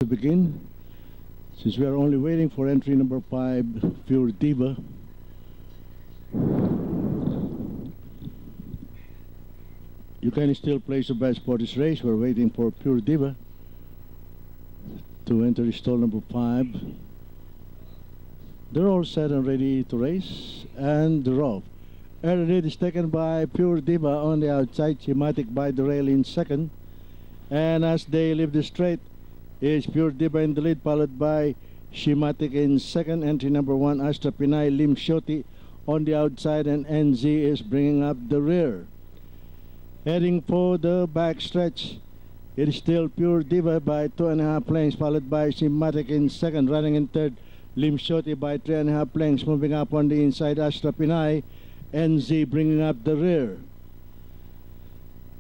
To begin, since we are only waiting for entry number 5, Pure Diva. You can still place your bets for this race. We're waiting for Pure Diva to enter stall number 5. They're all set and ready to race, and they're off. Early lead is taken by Pure Diva on the outside, Schematic by the rail in second, and as they leave the straight, is Pure Diva in the lead, followed by Schematic in second. Entry number 1, Astra Pinay, Lim Shoti on the outside, and NZ is bringing up the rear. Heading for the back stretch, it is still Pure Diva by 2.5 lengths, followed by Schematic in second. Running in third, Lim Shoti by 3.5 lengths. Moving up on the inside, Astra Pinay, NZ bringing up the rear.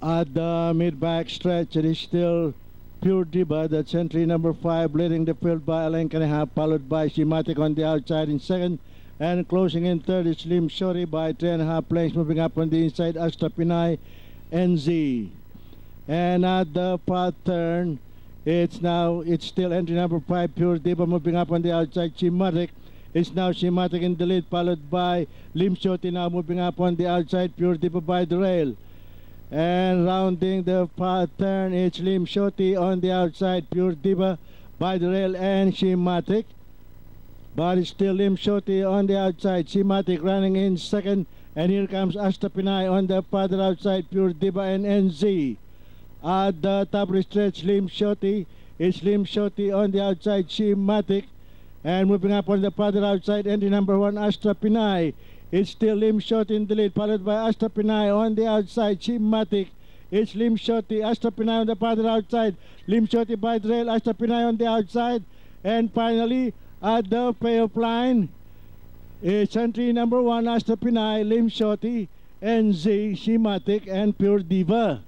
At the mid-back stretch, it is still Pure Diva, that's entry number 5, leading the field by a length and a half, followed by Schematic on the outside in second, and closing in third is Lim Shoti by 3.5 lengths. Moving up on the inside, Astra Pinay, NZ. And at the path turn, it's still entry number 5, Pure Diva, moving up on the outside. Schematic, it's now Schematic in the lead, followed by Lim Shoti now moving up on the outside, Pure Diva by the rail. And rounding the path turn, it's Lim Shoti on the outside, Pure Diva by the rail, and Schematic. But it's still Lim Shoti on the outside, Schematic running in second, and here comes Astra Pinay on the farther outside, Pure Diva and NZ. At the top of the stretch, Lim Shoti, it's Lim Shoti on the outside, Schematic, and moving up on the farther outside, entry number 1, Astra Pinay. It's still Lim Shoti in the lead, followed by Astra Pinay on the outside, Schematic. It's Lim Shoti, Astra Pinay on the farther outside, Lim Shoti by the rail, Astra Pinay on the outside, and finally at the payoff line, it's entry number 1, Astra Pinay, Lim Shoti, NZ, Schematic, and Pure Diva.